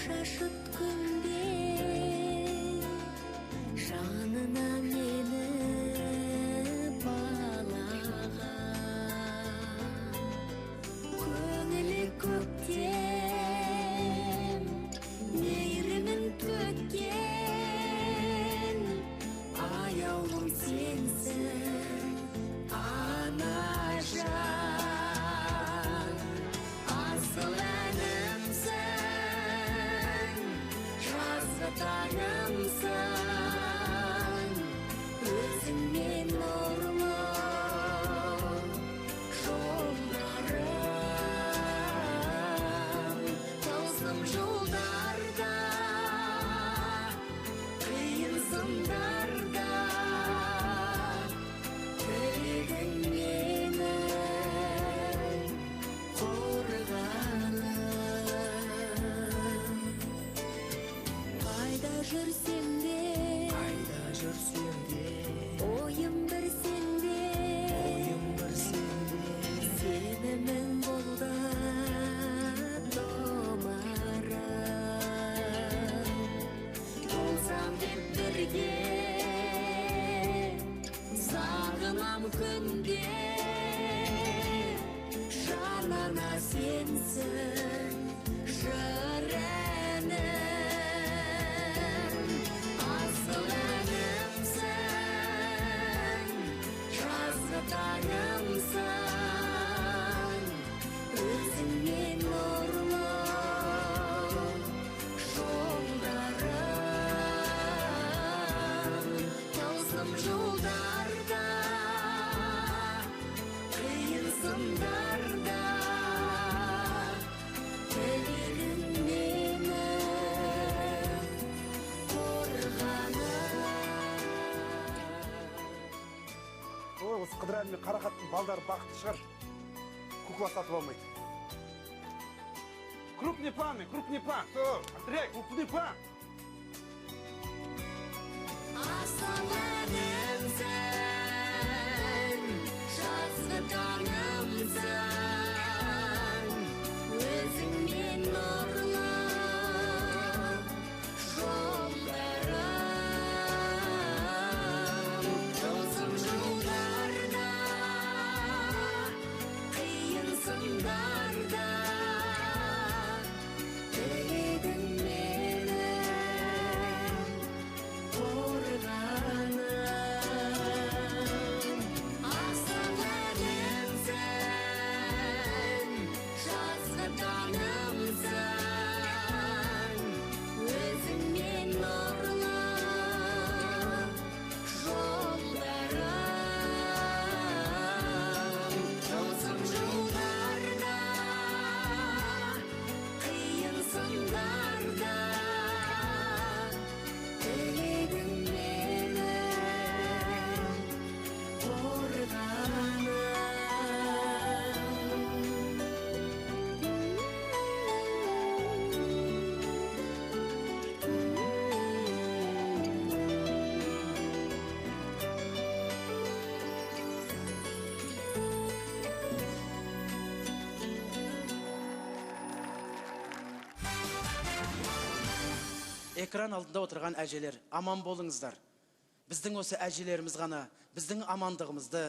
шашыткүнде жанына мені балаған көңілі көктем мейірімін төккен аяулым сенсің анажан асыл әнімсің жазғы таңымсың өзіңмен нұрлы жолдарым таусым жолдарда қиын сындарда тілегің менің қорғаным қайда жүрсем де ойым бір сенде сенімің болды томарым болсам деп бірге сағынам күнде жанана сенсің жыр әнім асыл әнімсің жазғы таңымсың өзіңмен нұрлы жолдарым таусым жолдарда қиын сындарда тілегің менің қорғаным. Осы Қыдырәлі мен Қарақаттың балдары бақытты шығар. Кукла сатып алмайды. Крупный план. Андрей, крупный план. Асыл әнімсің, жазғы таңымсың, өзіңмен нұрлы жолдарым таусым жолдарда қиын сындарда тілегің менің қорғаным асыл әнімсің жазғы таңымсың өзіңмен нұрлы жолдарым таусым жолдарда қиын сындарда тілегің менің қорғаным. Экран алдында отырған әжелер, аман болыңыздар. Біздің осы әжелеріміз ғана біздің амандығымызды,